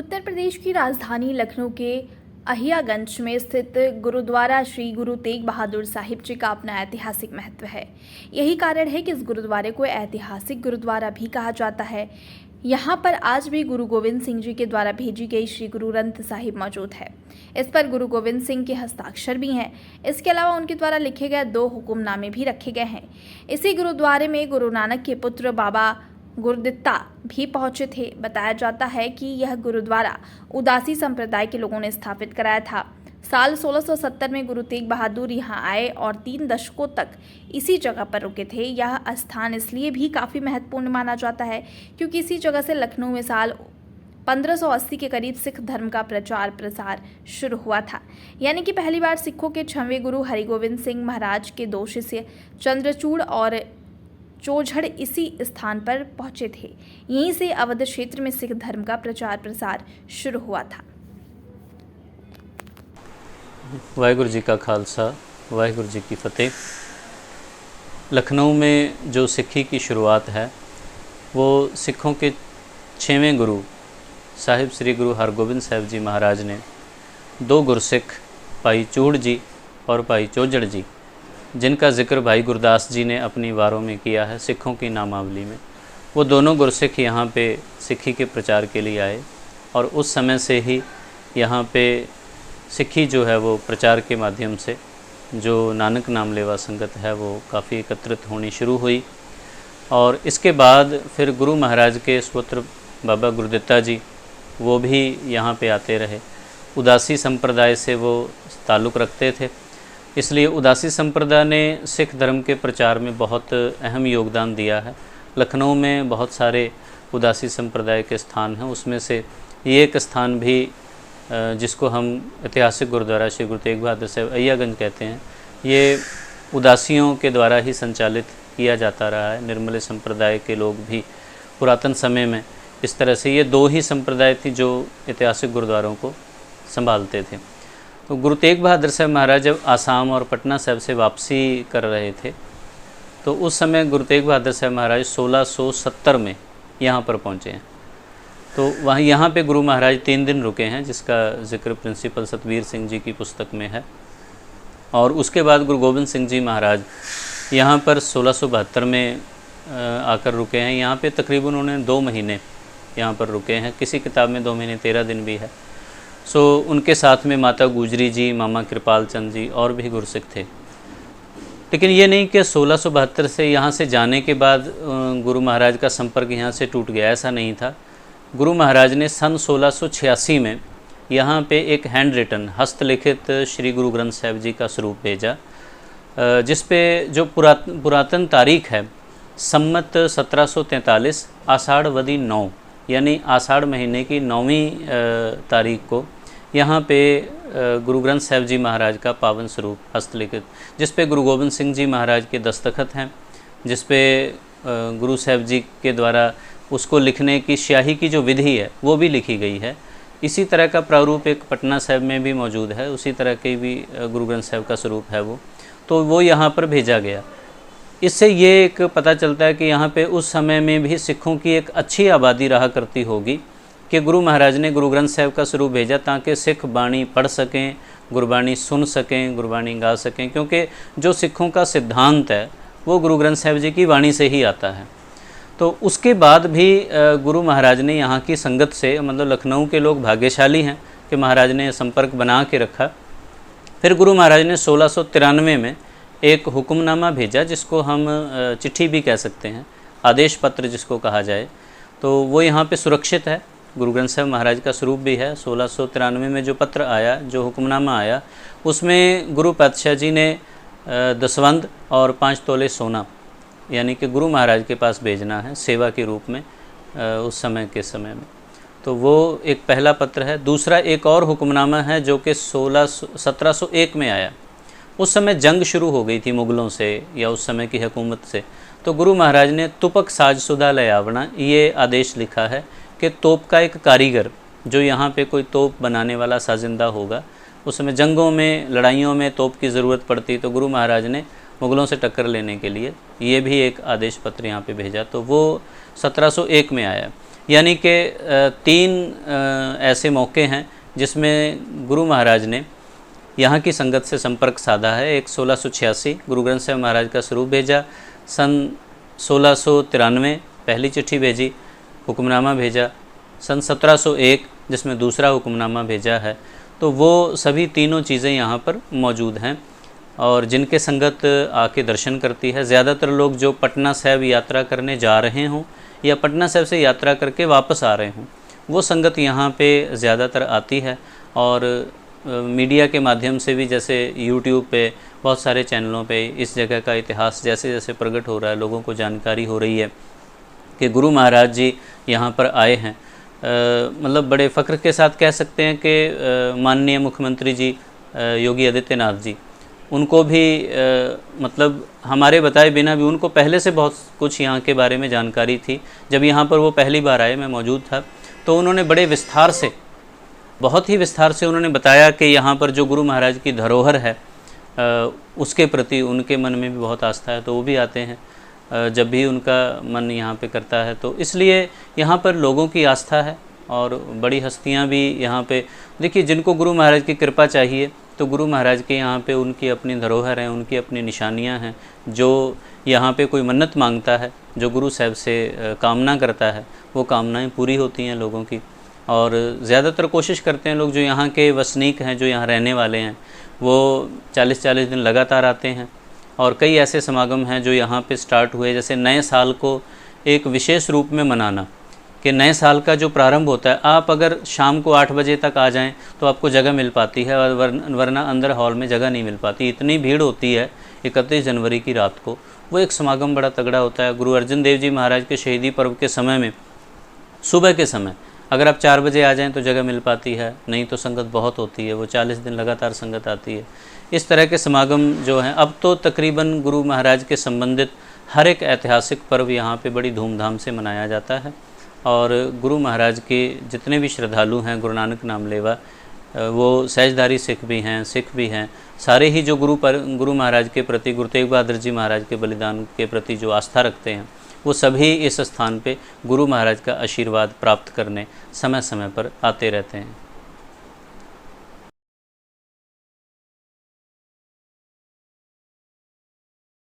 उत्तर प्रदेश की राजधानी लखनऊ के अहियागंज में स्थित गुरुद्वारा श्री गुरु तेग बहादुर साहिब जी का अपना ऐतिहासिक महत्व है। यही कारण है कि इस गुरुद्वारे को ऐतिहासिक गुरुद्वारा भी कहा जाता है। यहाँ पर आज भी गुरु गोविंद सिंह जी के द्वारा भेजी गई श्री गुरु ग्रंथ साहिब मौजूद है। इस पर गुरु गोविंद सिंह के हस्ताक्षर भी हैं। इसके अलावा उनके द्वारा लिखे गए 2 हुक्मनामे भी रखे गए हैं। इसी गुरुद्वारे में गुरु नानक के पुत्र बाबा गुरदित्ता भी पहुंचे थे। बताया जाता है कि यह गुरुद्वारा उदासी संप्रदाय के लोगों ने स्थापित कराया था। साल 1670 में गुरु तेग बहादुर यहाँ आए और 3 दशकों तक इसी जगह पर रुके थे। यह स्थान इसलिए भी काफ़ी महत्वपूर्ण माना जाता है क्योंकि इसी जगह से लखनऊ में साल 1580 के करीब सिख धर्म का प्रचार प्रसार शुरू हुआ था। यानी कि पहली बार सिखों के 6वें गुरु हरिगोविंद सिंह महाराज के 2 शिष्य चंद्रचूड़ और चोझड़ इसी स्थान पर पहुंचे थे। यहीं से अवध क्षेत्र में सिख धर्म का प्रचार प्रसार शुरू हुआ था। वाहिगुरु जी का खालसा, वाहिगुरु जी की फतेह। लखनऊ में जो सिक्खी की शुरुआत है वो सिखों के 6वें गुरु साहिब श्री गुरु हरगोबिंद साहिब जी महाराज ने 2 गुरसिख भाई चूड़ जी और भाई चोझड़ जी, जिनका जिक्र भाई गुरदास जी ने अपनी वारों में किया है सिखों की नामावली में, वो दोनों गुरसिख यहाँ पे सिक्खी के प्रचार के लिए आए और उस समय से ही यहाँ पे सिक्खी जो है वो प्रचार के माध्यम से जो नानक नाम लेवा संगत है वो काफ़ी एकत्रित होनी शुरू हुई। और इसके बाद फिर गुरु महाराज के सुपुत्र बाबा गुरदित्ता जी वो भी यहाँ पे आते रहे। उदासी संप्रदाय से वो ताल्लुक़ रखते थे, इसलिए उदासी संप्रदाय ने सिख धर्म के प्रचार में बहुत अहम योगदान दिया है। लखनऊ में बहुत सारे उदासी संप्रदाय के स्थान हैं, उसमें से ये एक स्थान भी जिसको हम ऐतिहासिक गुरुद्वारा श्री गुरु तेग बहादुर साहिब अहियागंज कहते हैं, ये उदासियों के द्वारा ही संचालित किया जाता रहा है। निर्मले संप्रदाय के लोग भी पुरातन समय में इस तरह से, ये 2 ही संप्रदाय थी जो ऐतिहासिक गुरुद्वारों को संभालते थे। तो गुरु तेग बहादुर साहब महाराज जब आसाम और पटना साहिब से वापसी कर रहे थे तो उस समय गुरु तेग बहादुर साहब महाराज 1670 में यहाँ पर पहुँचे हैं। तो वहाँ यहाँ पे गुरु महाराज 3 दिन रुके हैं, जिसका जिक्र प्रिंसिपल सतवीर सिंह जी की पुस्तक में है। और उसके बाद गुरु गोविंद सिंह जी महाराज यहाँ पर 1672 में आकर रुके हैं। यहाँ पे तकरीबन उन्होंने 2 महीने यहाँ पर रुके हैं। किसी किताब में 2 महीने 13 दिन भी है। सो उनके साथ में माता गुजरी जी, मामा कृपाल चंद जी और भी गुरसिख थे। लेकिन ये नहीं कि 1672 से यहाँ से जाने के बाद गुरु महाराज का संपर्क यहाँ से टूट गया, ऐसा नहीं था। गुरु महाराज ने सन 1686 में यहाँ पे एक हैंड रिटन हस्तलिखित श्री गुरु ग्रंथ साहिब जी का स्वरूप भेजा, जिस पे जो पुरातन तारीख है सम्मत 1743 आषाढ़ वदी 9 यानी आषाढ़ महीने की 9वीं तारीख को यहाँ पे गुरु ग्रंथ साहिब जी महाराज का पावन स्वरूप हस्तलिखित, जिस पे गुरु गोविंद सिंह जी महाराज के दस्तखत हैं, जिस पे गुरु साहिब जी के द्वारा उसको लिखने की स्याही की जो विधि है वो भी लिखी गई है। इसी तरह का प्रारूप एक पटना साहिब में भी मौजूद है, उसी तरह के भी गुरु ग्रंथ साहिब का स्वरूप है वो वो यहाँ पर भेजा गया। इससे ये एक पता चलता है कि यहाँ पे उस समय में भी सिखों की एक अच्छी आबादी रहा करती होगी कि गुरु महाराज ने गुरु ग्रंथ साहिब का स्वरूप भेजा ताकि सिख बाणी पढ़ सकें, गुरबाणी सुन सकें, गुरबाणी गा सकें, क्योंकि जो सिखों का सिद्धांत है वो गुरु ग्रंथ साहिब जी की वाणी से ही आता है। तो उसके बाद भी गुरु महाराज ने यहाँ की संगत से, मतलब लखनऊ के लोग भाग्यशाली हैं कि महाराज ने संपर्क बना के रखा। फिर गुरु महाराज ने 1693 में एक हुक्मनामा भेजा, जिसको हम चिट्ठी भी कह सकते हैं, आदेश पत्र जिसको कहा जाए, तो वो यहाँ पे सुरक्षित है। गुरु ग्रंथ साहिब महाराज का स्वरूप भी है। 1693 में जो पत्र आया, जो हुक्मनामा आया, उसमें गुरु पातशाह जी ने दसवंध और 5 तोले सोना यानी कि गुरु महाराज के पास भेजना है सेवा के रूप में उस समय के समय में। तो वो एक पहला पत्र है। दूसरा एक और हुक्मनामा है जो कि 1701 में आया। उस समय जंग शुरू हो गई थी मुग़लों से या उस समय की हुकूमत से। तो गुरु महाराज ने तुपक साजसुदा ले आवना ये आदेश लिखा है कि तोप का एक कारीगर जो यहाँ पे कोई तोप बनाने वाला साजिंदा होगा, उस समय जंगों में, लड़ाइयों में तोप की ज़रूरत पड़ती, तो गुरु महाराज ने मुग़लों से टक्कर लेने के लिए ये भी एक आदेश पत्र यहाँ पे भेजा। तो वो 1701 में आया। यानी कि 3 ऐसे मौके हैं जिसमें गुरु महाराज ने यहाँ की संगत से संपर्क साधा है। एक 1686 गुरु ग्रंथ साहिब महाराज का स्वरूप भेजा, सन 1693 पहली चिट्ठी भेजी, हुक्मनामा भेजा, सन 1701 जिसमें दूसरा हुक्मनामा भेजा है। तो वो सभी तीनों चीज़ें यहाँ पर मौजूद हैं और जिनके संगत आके दर्शन करती है। ज़्यादातर लोग जो पटना साहिब यात्रा करने जा रहे हों या पटना साहिब से यात्रा करके वापस आ रहे हों, वो संगत यहाँ पे ज़्यादातर आती है। और मीडिया के माध्यम से भी, जैसे यूट्यूब पे बहुत सारे चैनलों पे इस जगह का इतिहास जैसे जैसे प्रकट हो रहा है, लोगों को जानकारी हो रही है कि गुरु महाराज जी यहाँ पर आए हैं। मतलब बड़े फ़ख्र के साथ कह सकते हैं कि माननीय मुख्यमंत्री जी योगी आदित्यनाथ जी, उनको भी मतलब हमारे बताए बिना भी उनको पहले से बहुत कुछ यहाँ के बारे में जानकारी थी। जब यहाँ पर वो पहली बार आए, मैं मौजूद था, तो उन्होंने बड़े विस्तार से, बहुत ही विस्तार से उन्होंने बताया कि यहाँ पर जो गुरु महाराज की धरोहर है उसके प्रति उनके मन में भी बहुत आस्था है, तो वो भी आते हैं जब भी उनका मन यहाँ पे करता है। तो इसलिए यहाँ पर लोगों की आस्था है और बड़ी हस्तियाँ भी यहाँ पे, देखिए जिनको गुरु महाराज की कृपा चाहिए तो गुरु महाराज के यहाँ पे उनकी अपनी धरोहर हैं, उनकी अपनी निशानियाँ हैं। जो यहाँ पे कोई मन्नत मांगता है, जो गुरु साहब से कामना करता है, वो कामनाएं पूरी होती हैं लोगों की। और ज़्यादातर कोशिश करते हैं लोग जो यहाँ के वसनीक हैं, जो यहाँ रहने वाले हैं, वो 40-40 दिन लगातार आते हैं। और कई ऐसे समागम हैं जो यहाँ पे स्टार्ट हुए, जैसे नए साल को एक विशेष रूप में मनाना, कि नए साल का जो प्रारंभ होता है, आप अगर शाम को 8 बजे तक आ जाएं तो आपको जगह मिल पाती है, और वरना अंदर हॉल में जगह नहीं मिल पाती। इतनी भीड़ होती है 31 जनवरी की रात को। वो एक समागम बड़ा तगड़ा होता है। गुरु अर्जन देव जी महाराज के शहीदी पर्व के समय में सुबह के समय अगर आप 4 बजे आ जाएं तो जगह मिल पाती है, नहीं तो संगत बहुत होती है, वो 40 दिन लगातार संगत आती है। इस तरह के समागम जो हैं, अब तो तकरीबन गुरु महाराज के संबंधित हर एक ऐतिहासिक पर्व यहाँ पे बड़ी धूमधाम से मनाया जाता है। और गुरु महाराज के जितने भी श्रद्धालु हैं, गुरु नानक नाम लेवा, वो सहजधारी सिख भी हैं, सिख भी हैं, सारे ही जो गुरु महाराज के प्रति, गुरु तेग बहादुर जी महाराज के बलिदान के प्रति जो आस्था रखते हैं, वो सभी इस स्थान पे गुरु महाराज का आशीर्वाद प्राप्त करने समय समय पर आते रहते हैं।